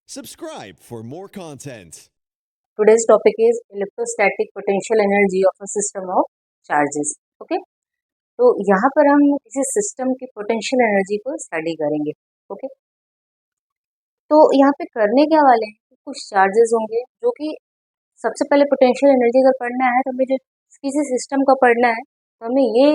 Subscribe for more content. Today's topic is electrostatic potential energy of a system of charges. Okay, तो यहाँ पर हम किसी system की पोटेंशियल एनर्जी को स्टडी करेंगे. ओके, तो यहाँ पे करने क्या वाले हैं कि कुछ चार्जेस होंगे जो कि सबसे पहले पोटेंशियल एनर्जी अगर पढ़ना है तो हमें जो किसी सिस्टम का पढ़ना है तो हमें ये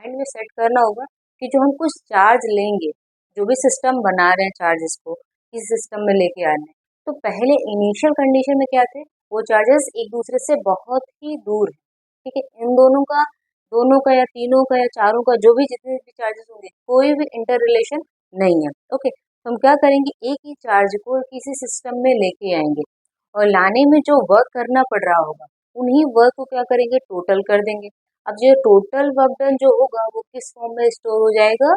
माइंड में सेट करना होगा कि जो हम कुछ चार्ज लेंगे, जो भी सिस्टम बना रहे हैं चार्जेस को इस सिस्टम में लेके आने हैं, तो पहले इनिशियल कंडीशन में क्या थे, वो चार्जेस एक दूसरे से बहुत ही दूर है. ठीक है, इन दोनों का या तीनों का या चारों का जो भी जितने भी चार्जेस होंगे कोई भी इंटर रिलेशन नहीं है. ओके, तो हम क्या करेंगे, एक ही चार्ज को किसी सिस्टम में लेके आएंगे और लाने में जो वर्क करना पड़ रहा होगा उन्हीं वर्क को क्या करेंगे, टोटल कर देंगे. अब जो टोटल वर्क डन जो होगा वो किस फॉर्म में स्टोर हो जाएगा,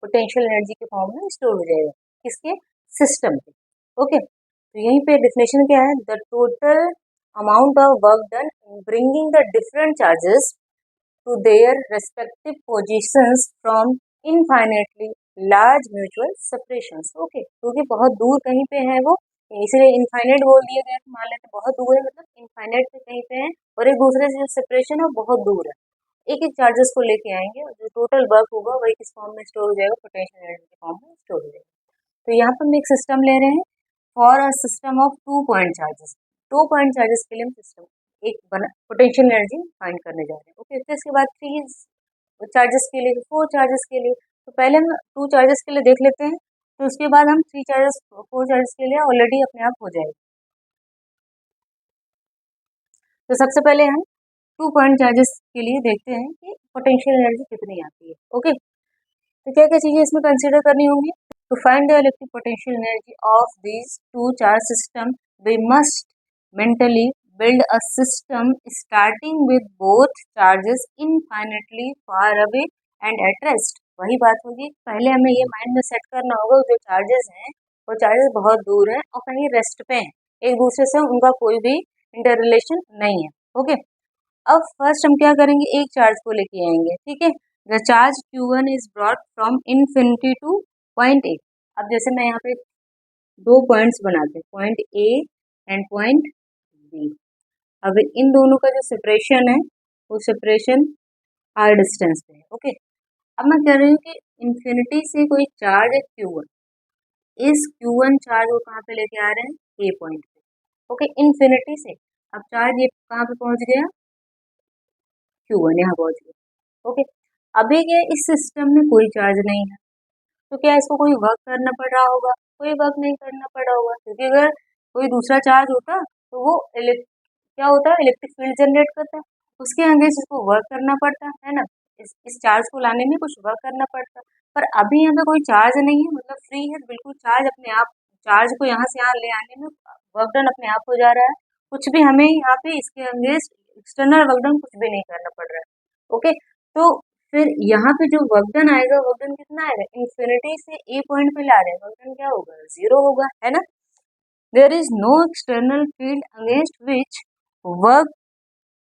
पोटेंशियल एनर्जी के फॉर्म में स्टोर हो जाएगा. किसके, सिस्टम के. ओके, तो यहीं पे डेफिनेशन क्या है, the total amount of work done bringing the different charges to their respective positions from infinitely large mutual separations. Okay, क्योंकि बहुत दूर कहीं पे है वो, इसलिए इनफाइनाइट बोल दिया गया. तो मान लेते बहुत दूर है, मतलब इनफाइनाइट पे कहीं पे है और एक दूसरे से जो सेपरेशन है बहुत दूर है. एक एक चार्जेस को लेके आएंगे और जो टोटल वर्क होगा वही किस फॉर्म में स्टोर हो जाएगा, पोटेंशियल एनर्जी के फॉर्म में स्टोर हो जाएगा. तो यहाँ पर हम एक सिस्टम ले रहे हैं for a system of 2 point charges. 2 point charges के लिए हम सिस्टम एक बना पोटेंशियल एनर्जी फाइंड करने जा रहे हैं. ओके, फिर इसके बाद 3 चार्जेस के लिए, 4 चार्जेस के लिए. तो पहले हम 2 चार्जेस के लिए देख लेते हैं, तो उसके बाद हम 3 चार्जेस 4 चार्जेस के लिए ऑलरेडी अपने आप हो जाएगा. तो सबसे पहले हम 2 पॉइंट चार्जेस के लिए देखते हैं कि पोटेंशियल एनर्जी कितनी आती है. ओके, तो क्या क्या चीजें इसमें कंसिडर करनी होंगी. To find the electric potential energy of these 2 charge system we must mentally build a system starting with both charges infinitely far away and at rest. वही बात होगी, पहले हमें ये माइंड में सेट करना होगा जो चार्जेस हैं वो चार्जेस बहुत दूर हैं और कहीं रेस्ट पे हैं, एक दूसरे से उनका कोई भी इंटर रिलेशन नहीं है. ओके, अब फर्स्ट हम क्या करेंगे, एक चार्ज को लेके आएंगे. ठीक है, the charge Q1 is brought from infinity to point A. अब जैसे मैं यहाँ पे 2 पॉइंट्स बनाते हैं, point A and point B. अब इन दोनों का जो सेपरेशन है वो सेपरेशन आर डिस्टेंस पे है. ओके, अब मैं कह रही हूँ कि इन्फिनिटी से कोई चार्ज है Q1, इस Q1 चार्ज को कहाँ पे लेके आ रहे हैं, ए पॉइंट पे. ओके, इन्फिनिटी से अब चार्ज ये कहाँ पे पहुंच गया, Q1 यहाँ पहुंच गया. ओके, अभी क्या इस सिस्टम में कोई चार्ज नहीं है, तो क्या इसको कोई वर्क करना पड़ रहा होगा, कोई वर्क नहीं करना पड़ रहा होगा, क्योंकि अगर कोई दूसरा चार्ज होता तो वो क्या होता है, इलेक्ट्रिक फील्ड जनरेट करता है, उसके अगेंस्ट इसको वर्क करना पड़ता है ना. इस चार्ज को लाने में कुछ वर्क करना पड़ता. पर अभी यहाँ पे कोई चार्ज नहीं है, मतलब फ्री है बिल्कुल. चार्ज अपने आप, चार्ज को यहाँ से यहाँ ले आने में वर्क डन अपने आप हो जा रहा है. कुछ भी हमें यहाँ पे इसके अगेंस्ट एक्सटर्नल वर्क डन कुछ भी नहीं करना पड़ रहा है. ओके, तो फिर यहाँ पे जो वर्क डन आएगा, वर्क डन कितना आएगा, इन्फिनिटी से ए पॉइंट पे ला रहे हैं, वर्क डन क्या होगा, 0 होगा, है ना. There is no external field against which work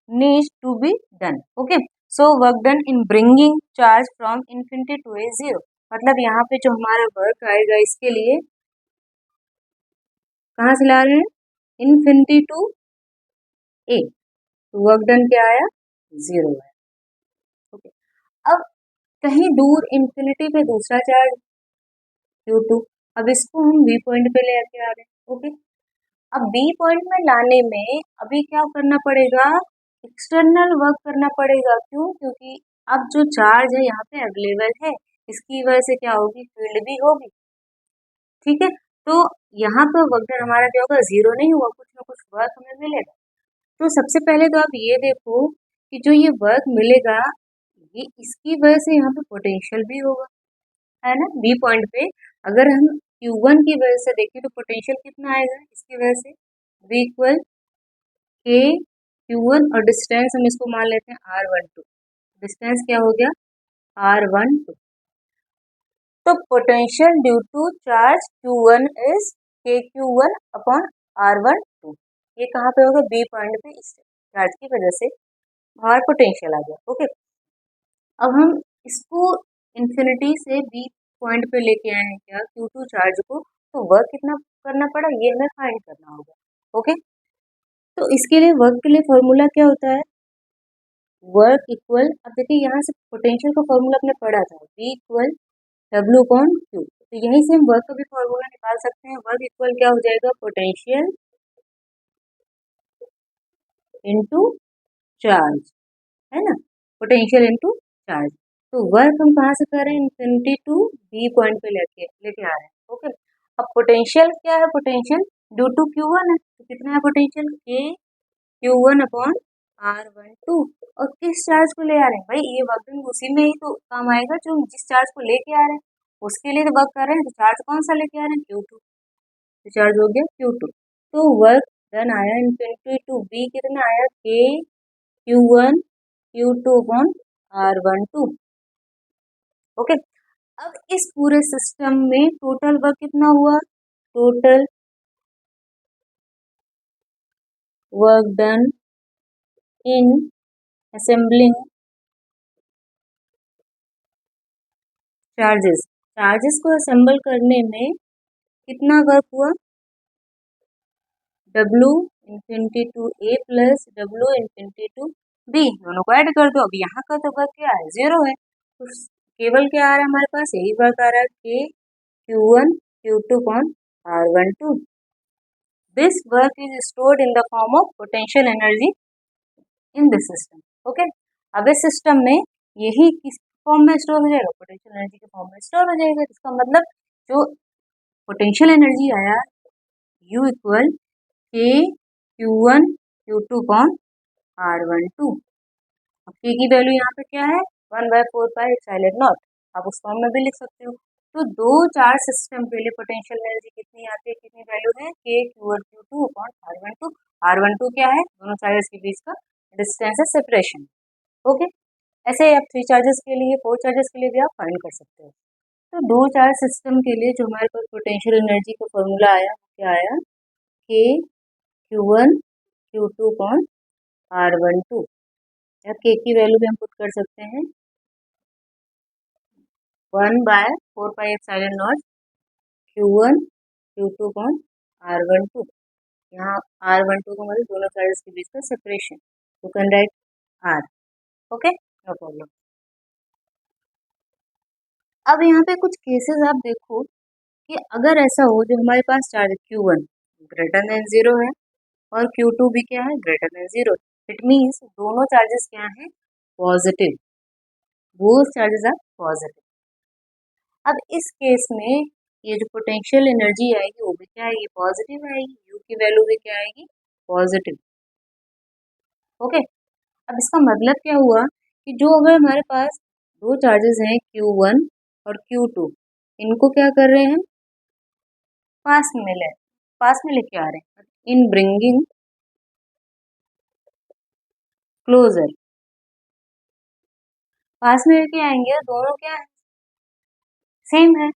needs to be done. Okay, so work done in bringing charge from infinity to a zero. मतलब यहाँ पे जो हमारा वर्क आएगा इसके लिए कहाँ से ला रहे हैं, इन्फिनिटी टू ए, तो वर्क डन क्या आया, 0 आया. ओके, अब कहीं दूर इन्फिनिटी पे दूसरा चार्ज Q2, अब इसको हम बी पॉइंट पे ले आके आ रहे हैं. ओके, अब बी पॉइंट में लाने में अभी क्या करना पड़ेगा, एक्सटर्नल वर्क करना पड़ेगा. क्यों, क्योंकि अब जो चार्ज है यहाँ पे अवेलेबल है, इसकी वजह से क्या होगी, फील्ड भी होगी. ठीक है, तो यहाँ पे वर्क डन हमारा क्या होगा, 0 नहीं हुआ, कुछ ना कुछ वर्क हमें मिलेगा. तो सबसे पहले तो आप ये देखो कि जो ये वर्क मिलेगा ये इसकी वजह से यहाँ पे पोटेंशियल भी होगा, है ना. बी पॉइंट पे अगर हम Q1 की वजह से देखें तो पोटेंशियल कितना आएगा इसकी वजह से, V इक्वल के Q1 और डिस्टेंस हम इसको मान लेते हैं R12. डिस्टेंस क्या हो गया, R12. तो potential due to charge Q1 is KQ1 upon R12. ये कहाँ पे होगा, बी पॉइंट पे, इस चार्ज की वजह से हमारा पोटेंशियल आ गया. ओके, अब हम इसको इन्फिनिटी से बी पॉइंट पे लेके आए हैं क्या Q2 चार्ज को, तो वर्क कितना करना पड़ा ये हमें फाइंड करना होगा। ओके, तो इसके लिए वर्क के लिए फॉर्मूला क्या होता है, वर्क इक्वल, अब देखिए यहाँ से पोटेंशियल का फॉर्मूला आपने पढ़ा था V equal W upon Q, तो यहीं से हम वर्क का भी फॉर्मूला निकाल सकते हैं। वर्क इक्वल क्या हो जाएगा, पोटेंशियल इनटू चार्ज, है ना, पोटेंशियल इनटू चार्ज। तो वर्क हम कहाँ से कर रहे हैं, इन्फिनिटी टू बी पॉइंट पे लेके लेके आ रहे हैं। ओके, अब पोटेंशियल क्या है, पोटेंशियल ड्यू टू Q1 है, तो कितना है potential K Q1 upon R12, और किस चार्ज को ले आ रहे हैं भाई, ये वर्क डन उसी में ही तो काम आएगा जो जिस चार्ज को लेके आ रहे हैं उसके लिए तो वर्क कर रहे हैं, तो चार्ज कौन सा लेके आ रहे हैं, Q2, तो चार्ज हो गया Q2। तो वर्क डन आया इन्फिनिटी टू बी कितना आया, K Q1 Q2 upon R12। Okay, अब इस पूरे सिस्टम में टोटल वर्क कितना हुआ, total work done in assembling charges, charges को असेंबल करने में कितना वर्क हुआ, W infinity to A plus W infinity to B, दोनों को ऐड कर दो। अब यहाँ का तो वर्क क्या है, 0 है, तो केवल क्या आ रहा है हमारे पास, यही वर्क आ रहा है K Q1 Q2 upon R12। This work is stored in the form of potential energy in this system. Okay, अब इस सिस्टम में यही किस फॉर्म में स्टोर हो जाएगा, पोटेंशियल एनर्जी के फॉर्म में स्टोर हो जाएगा। इसका मतलब जो पोटेंशियल एनर्जी आया U equal K Q1 Q2 upon R12। अब K की वैल्यू यहाँ पे क्या है, 1/4πε0, आप उस फॉर्म में भी लिख सकते हो। तो दो चार्ज सिस्टम के लिए पोटेंशियल एनर्जी कितनी आती है, कितनी वैल्यू है, K Q1 Q2 upon R12। R12 क्या है, दोनों चार्जेस के बीच का डिस्टेंस है, सेपरेशन। ओके, ऐसे ही आप 3 चार्जेस के लिए, 4 चार्जेस के लिए भी आप फाइंड कर सकते हो। तो दो चार्ज सिस्टम के लिए जो हमारे पास पोटेंशियल एनर्जी का फॉर्मूला आया, क्या आया, K Q1 Q2 upon R12। या K की वैल्यू भी हम पुट कर सकते हैं 1/4πε0 Q1 Q2 अपॉन R12। यहाँ R12 को मतलब दोनों चार्जेस के बीच का separation, you can write R। Okay, no problem. अब यहाँ पे कुछ केसेस आप देखो कि अगर ऐसा हो जो हमारे पास चार्ज Q1 ग्रेटर देन 0 है और Q2 भी क्या है, ग्रेटर देन 0, इट मीन्स दोनों चार्जेस क्या हैं, positive, both charges are positive. अब इस केस में ये जो पोटेंशियल एनर्जी आएगी वो भी क्या आएगी, पॉजिटिव आएगी, यू की वैल्यू भी क्या आएगी, पॉजिटिव। ओके, अब इसका मतलब क्या हुआ कि जो अगर हमारे पास दो चार्जेस हैं Q1 और Q2, इनको क्या कर रहे हैं, पास में लेके आ रहे हैं, इन ब्रिंगिंग क्लोजर, पास में लेके आएंगे, दोनों क्या है, सेम है,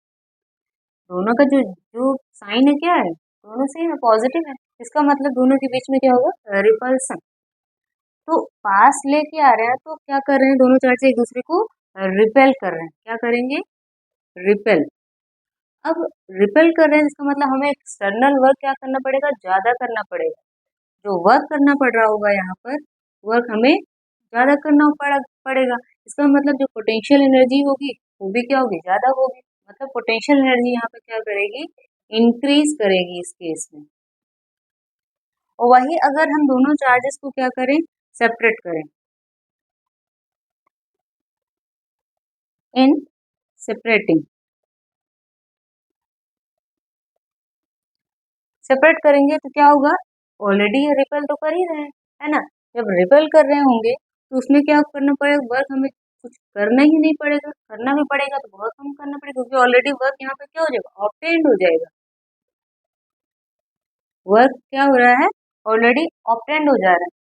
दोनों का जो जो साइन है क्या है, दोनों सेम है, पॉजिटिव है। इसका मतलब दोनों के बीच में क्या होगा, रिपल्सन। तो पास लेके आ रहे हैं तो क्या कर रहे हैं, दोनों चार्ज एक दूसरे को रिपेल कर रहे हैं, क्या करेंगे, रिपेल। अब रिपेल कर रहे हैं इसका मतलब हमें एक्सटर्नल वर्क क्या करना पड़ेगा, ज्यादा करना पड़ेगा। जो वर्क करना पड़ रहा होगा यहाँ पर, वर्क हमें ज्यादा करना पड़ेगा। इसका मतलब जो पोटेंशियल एनर्जी होगी वो भी क्या होगी, ज्यादा होगी। मतलब पोटेंशियल एनर्जी यहाँ पे क्या करेगी, इंक्रीज करेगी इस केस में। और वही अगर हम दोनों चार्जेस को क्या करें, सेपरेट करें, इन सेपरेटिंग, सेपरेट करेंगे तो क्या होगा, ऑलरेडी ये रिपेल तो कर ही रहे हैं, है ना। जब रिपेल कर रहे होंगे तो उसमें क्या करना पड़ेगा, वर्क हमें कुछ करना ही नहीं पड़ेगा, करना भी पड़ेगा तो बहुत कम करना पड़ेगा, क्योंकि ऑलरेडी वर्क यहाँ पे क्या हो जाएगा, ऑब्टेन्ड हो जाएगा। वर्क क्या हो रहा है, ऑलरेडी ऑब्टेन्ड हो जा रहा है।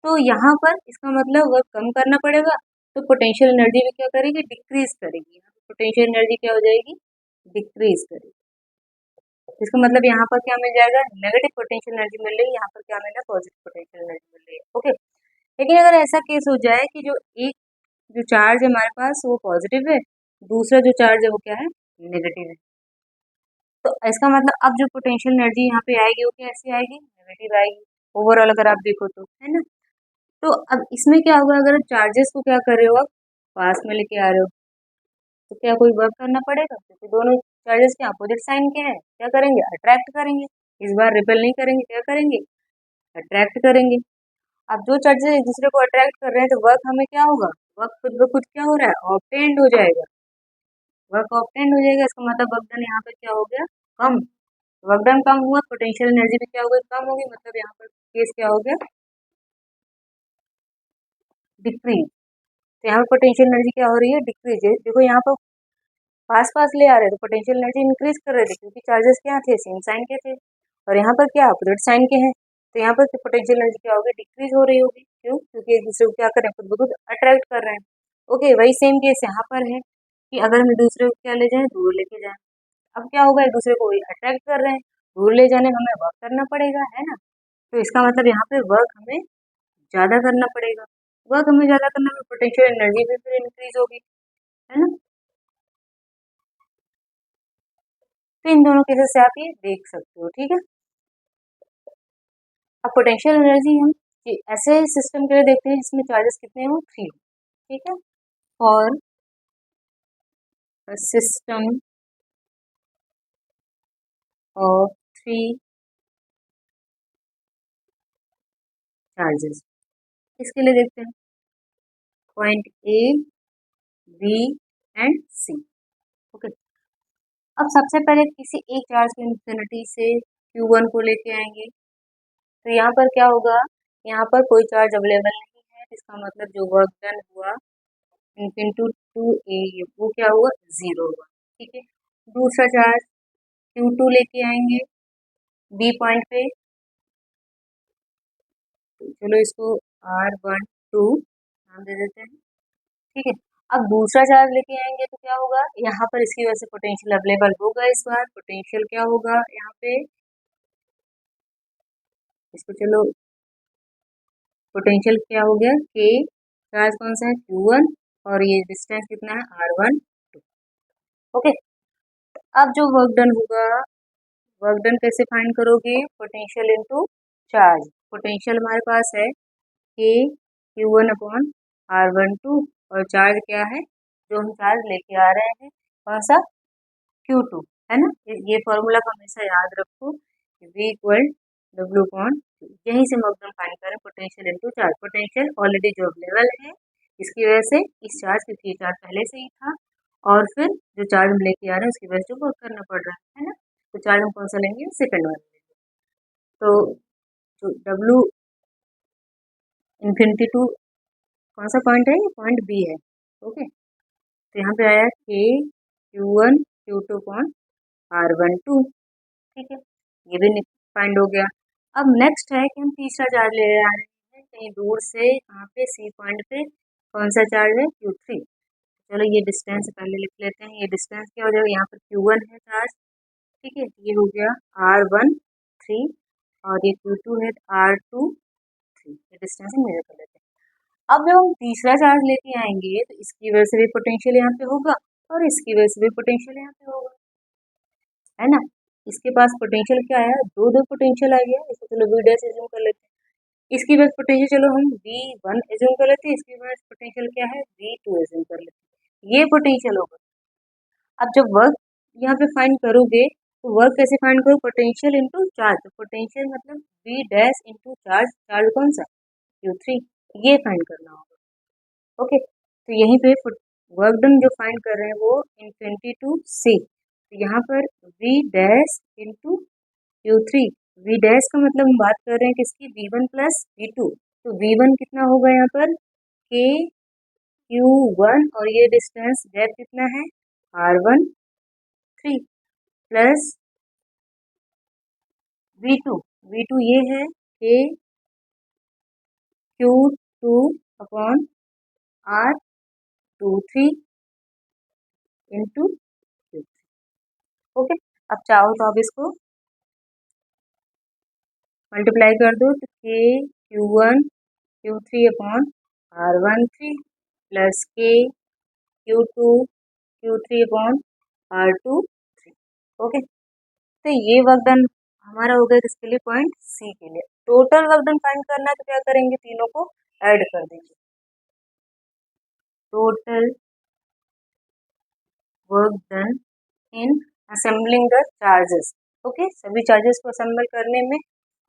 तो यहाँ पर इसका मतलब वर्क कम करना पड़ेगा, तो पोटेंशियल एनर्जी भी क्या करेगी, डिक्रीज करेगी। पोटेंशियल एनर्जी क्या हो जाएगी, डिक्रीज करेगी। इसका मतलब यहाँ पर क्या मिल जाएगा, नेगेटिव पोटेंशियल एनर्जी मिल रही है, यहाँ पर क्या मिल रहा है, पॉजिटिव पोटेंशियल एनर्जी मिल रही है। ओके, लेकिन अगर ऐसा केस हो जाए कि जो एक जो चार्ज है हमारे पास वो पॉजिटिव है, दूसरा जो चार्ज है वो क्या है, नेगेटिव है। तो इसका मतलब अब जो पोटेंशियल एनर्जी यहाँ पे आएगी वो कैसे आएगी, नेगेटिव आएगी ओवरऑल, अगर आप देखो तो, है ना। तो अब इसमें क्या होगा, अगर चार्जेस को क्या कर रहे हो आप पास में लेके आ रहे हो, तो क्या कोई वर्क करना पड़ेगा, क्योंकि दोनों चार्जेस के अपोजिट साइन क्या है, क्या करेंगे, अट्रैक्ट करेंगे। इस बार रिपेल नहीं करेंगे, क्या करेंगे, अट्रैक्ट करेंगे। अब जो चार्जेस एक दूसरे को अट्रैक्ट कर रहे हैं तो वर्क हमें क्या होगा, वर्क खुद ब खुद क्या हो रहा है, ऑब्टेंड हो जाएगा। वर्क ऑब्टेंड हो जाएगा, इसका मतलब वर्क डन यहाँ पर क्या हो गया, कम। वर्क डन कम हुआ, पोटेंशियल एनर्जी भी क्या हो गई, कम होगी, मतलब यहाँ पर केस क्या हो गया, डिक्रीज। तो यहाँ पर पोटेंशियल एनर्जी क्या हो रही है, डिक्रीज है। देखो यहाँ पर पास पास ले आ रहे थे, पोटेंशियल एनर्जी इंक्रीज कर रहे थे, क्योंकि चार्जेस क्या थे, सेम साइन के थे, और यहाँ पर क्या अपोजिट साइन के हैं। तो यहाँ पर पोटेंशियल एनर्जी क्या होगी, डिक्रीज हो रही होगी। क्यों, क्योंकि एक दूसरे को क्या कर रहे हैं, खुद ब खुद अट्रैक्ट कर रहे हैं। ओके, वही सेम केस यहाँ पर है कि अगर हम एक दूसरे को क्या ले जाए, दूर लेके जाए। अब क्या होगा, एक दूसरे को अट्रैक्ट कर रहे हैं, दूर ले जाने में हमें वर्क करना पड़ेगा, है ना। तो इसका मतलब यहाँ पे वर्क हमें ज्यादा करना पड़ेगा। वर्क हमें ज्यादा करना में पोटेंशियल एनर्जी भी फिर इंक्रीज होगी, है ना। तो इन दोनों केसेस से आप ये देख सकते हो, ठीक है। अब पोटेंशियल एनर्जी हम ऐसे सिस्टम के लिए देखते हैं जिसमें चार्जेस कितने हो, 3 हो, ठीक है। फॉर सिस्टम ऑफ 3 चार्जेस, इसके लिए देखते हैं point A, B and C. Okay, अब सबसे पहले किसी एक चार्ज को इन्फिनिटी से Q1 को लेके आएंगे। तो यहाँ पर क्या होगा, यहाँ पर कोई चार्ज अवेलेबल नहीं है, इसका मतलब जो वर्क डन हुआ इनटू 2a वो क्या हुआ, 0 हुआ, ठीक है। दूसरा चार्ज Q2 लेके आएंगे बी पॉइंट पे, तो चलो इसको R12 नाम दे देते हैं, ठीक है। अब दूसरा चार्ज लेके आएंगे तो क्या होगा, यहाँ पर इसकी वजह से पोटेंशियल अवेलेबल होगा। इस बार पोटेंशियल क्या होगा यहाँ पे, इसको चलो पोटेंशियल क्या हो गया, के चार्ज कौन सा है, Q1, और ये डिस्टेंस कितना है, R12। ओके, अब जो वर्क डन होगा, वर्क डन कैसे फाइंड करोगे, पोटेंशियल इनटू चार्ज। पोटेंशियल हमारे पास है के Q1 अपॉन R12, और चार्ज क्या है, जो हम चार्ज लेके आ रहे हैं कौन सा, Q2, है ना। ये फॉर्मूला को हमेशा याद रखो, V इक्वल W अपॉन, यहीं से वर्क डन फाइंड करें, potential into charge. Potential already जो अवेलेबल है, इसकी वजह से इस चार्ज, क्योंकि ये चार्ज पहले से ही था, और फिर जो चार्ज हम लेके आ रहे हैं उसकी वजह से वर्क करना पड़ रहा है ना। तो चार्ज हम कौन सा लेंगे, सेकंड वाला लेंगे। तो जो W इन्फिनिटी टू कौन सा पॉइंट है, ये पॉइंट बी है। ओके, तो यहाँ पे आया के Q1 Q2 अपॉन R12, ठीक है, ये भी फाइंड हो गया। अब नेक्स्ट है कि हम तीसरा चार्ज ले आ रहे हैं कहीं दूर से, यहाँ पे सी पॉइंट पे कौन सा चार्ज है, Q3। चलो ये डिस्टेंस पहले लिख लेते हैं, ये डिस्टेंस क्या हो जाएगा, यहाँ पर Q1 है चार्ज, ठीक है, ये हो गया R13, और ये Q2 है R23, ये डिस्टेंस हम मेजर कर लेते हैं। अब जब हम तीसरा चार्ज लेके आएंगे तो इसकी वजह से भी पोटेंशियल यहाँ पे होगा, और इसकी वजह से भी पोटेंशियल यहाँ पे होगा, है ना। इसके पास पोटेंशियल क्या है, दो दो पोटेंशियल आ गया, इसको चलो V डैश एज्यूम कर लेते हैं। इसकी वजह पोटेंशियल चलो हम V1 एज्यूम कर लेते हैं, इसकी वजह पोटेंशियल क्या है, V2 एज्यूम कर लेते हैं, ये पोटेंशियल होगा। अब जब वर्क यहाँ पे फाइंड करोगे तो वर्क कैसे फाइंड करो, पोटेंशियल इनटू चार्ज। तो पोटेंशियल मतलब V dash into charge, charge कौन सा, Q3, ये फाइंड करना होगा। ओके, तो यहीं पे वर्क डन जो फाइंड कर रहे हैं वो इन्फिनिटी टू सी, तो यहाँ पर V dash into Q3, V dash का मतलब हम बात कर रहे हैं किसकी, V1 प्लस V2। तो V1 कितना होगा यहाँ पर, K Q1, और ये डिस्टेंस गैप कितना है, R13, प्लस V2, V2 ये है K Q2 upon R23 into Q3। Okay, अब चाहो तो आप इसको मल्टीप्लाई कर दो, तो K Q1 Q3 upon R13 plus K Q2 Q3 upon R2 3। Okay, तो ये वर्क डन हमारा हो गया किसके लिए, पॉइंट सी के लिए। टोटल वर्क डन फाइंड करना है तो क्या करेंगे, तीनों को ऐड कर देंगे। Total work done in assembling the charges. Okay, सभी चार्जेस को असेंबल करने में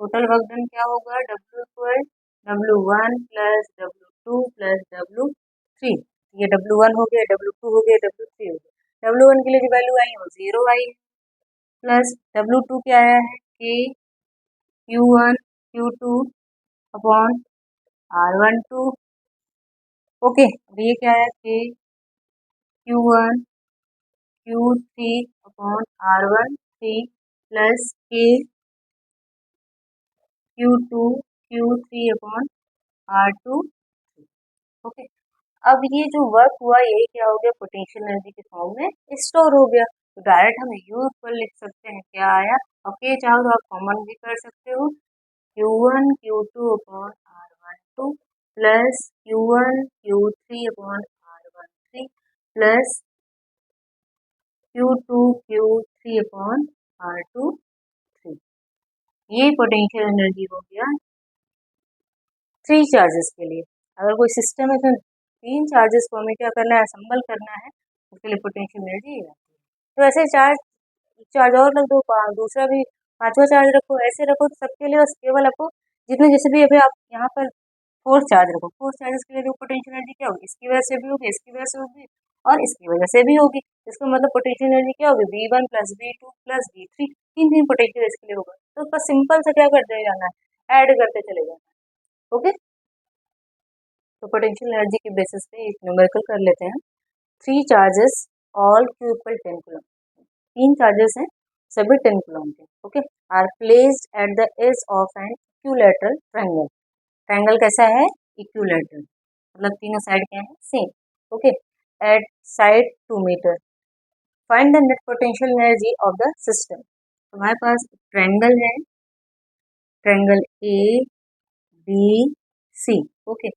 टोटल वर्क डन क्या होगा, W12 W1 plus W2 plus W3। ये W1 हो गया, W2 हो गया, W3 हो गया। W1 के लिए जो वैल्यू आई है वो 0 आई है, प्लस W2 क्या आया है, K Q1 Q2 upon R12। Okay, अब ये क्या है, K Q1 Q3 upon R13 plus K Q2 Q3 upon R2। Okay, अब ये जो वर्क हुआ ये क्या हो गया, पोटेंशियल एनर्जी के फॉर्म में स्टोर हो गया। तो डायरेक्ट हम यू इक्वल लिख सकते हैं, क्या आया। ओके, चाहो तो आप कॉमन भी कर सकते हो, Q1 Q2 upon R12 plus Q1 Q3 upon R13 plus Q2 Q3 upon R23। ये पोटेंशियल एनर्जी हो गया थ्री चार्जेस के लिए। अगर कोई सिस्टम है तो तीन चार्जेस को हमें क्या करना है, असेंबल करना है, उसके लिए पोटेंशियल एनर्जी आती है। तो ऐसे चार्ज चार्ज और रख दो, दूसरा भी पांचवा चार्ज रखो, ऐसे रखो, तो सबके लिए बस केवल आपको जितने, जैसे भी अभी आप यहाँ पर फोर्थ चार्ज रखो, फोर्थ चार्जेस के लिए जो पोटेंशियल एनर्जी क्या होगी, इसकी वजह से भी होगी, इसकी वजह से होगी और इसकी वजह से भी होगी। इसका मतलब पोटेंशियल एनर्जी क्या होगी, V1 plus V2 plus V3, तीन तीन पोटेंशियल इसके लिए होगा। तो उसका सिंपल से क्या करते जाना है, ऐड करते चले जाना है। ओके, तो पोटेंशियल एनर्जी के बेसिस पे एक न्यूमेरिकल कर लेते हैं। Three charges all Q equal 10 coulomb, तीन चार्जेस हैं सभी 10 कूलम के। Okay, are placed at the edge of an equilateral triangle. Triangle कैसा है, इक्विलैटरल, मतलब तीनों साइड क्या है, same. Okay, at side 2 metre, find the net potential energy of the system. हमारे पास ट्रायंगल है, triangle A B C. Okay,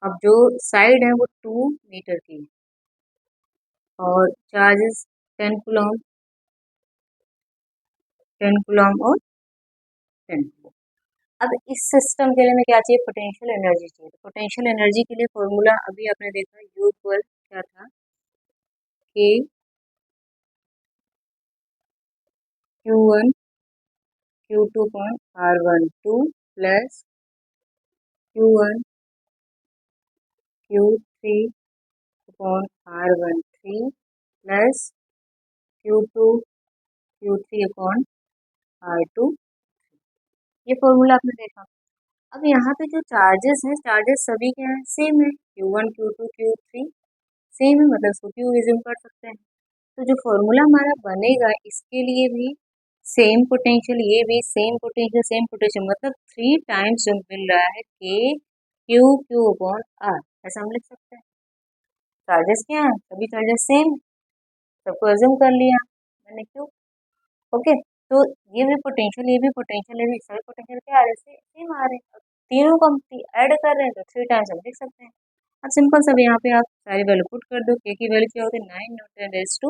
अब जो साइड है वो 2 मीटर की है और चार्जेस 10 कूलम, 10 कूलम और 10 कूलम। अब इस सिस्टम के लिए हमें क्या चाहिए, पोटेंशियल एनर्जी चाहिए। तो पोटेंशियल एनर्जी के लिए फॉर्मूला अभी आपने देखा, यू इक्वल क्या था, के Q1 Q2 upon R12 plus Q1 Q3 upon R13 plus Q2 Q3 upon R2। ये फॉर्मूला आपने देखा। अब यहाँ पे जो चार्जेस हैं, चार्जेस सभी क्या है, सेम है, Q1 Q2 Q3 सेम है, मतलब इसको Q रिज्यूम कर सकते हैं। तो जो फॉर्मूला हमारा बनेगा इसके लिए भी सेम पोटेंशियल, ये भी सेम पोटेंशियल, सेम पोटेंशियल, मतलब 3 टाइम्स जो मिल रहा है K Q अपॉन R, ऐसा हम लिख सकते हैं। चार्जेस क्या है, सभी चार्जेस सेम, सबको एज्यूम कर लिया मैंने, Q। ओके, तो ये भी पोटेंशियल, ये भी पोटेंशियल, ये भी सभी पोटेंशियल क्या आ रहे हैं, सेम आ रहे हैं। तीनों को हम ऐड कर रहे हैं तो 3 टाइम्स हम लिख सकते हैं। अब सिंपल सब यहाँ पे आप सारी वैल्यू पुट कर दो। K की वैल्यू क्या होती है, 9 न्यूटन रेज़ टू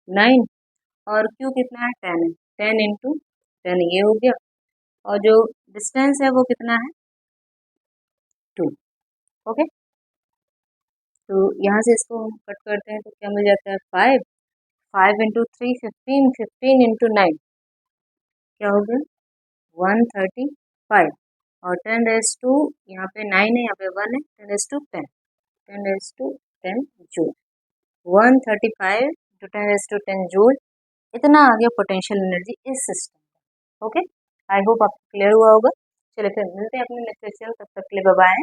9 और Q कितना है, 10 है, 10 इंटू 10 ये हो गया, और जो डिस्टेंस है वो कितना है, 2। ओके, तो यहाँ से इसको हम कट करते हैं तो क्या मिल जाता है, 5, 5 इंटू 3 15, 15 इंटू 9 क्या हो गया, 135, और 10 रेज़ टू, यहाँ पे 9 है, यहाँ पे 1 है, 10 raise to 10, 10 raise to 10 joule, 135 into 10 raise to 10 joule, इतना आ गया पोटेंशियल एनर्जी इस सिस्टम का। ओके, आई होप आपको क्लियर हुआ होगा। चलिए फिर मिलते हैं अपने नेक्स्ट लेक्चर, तब तक के लिए बाय बाय।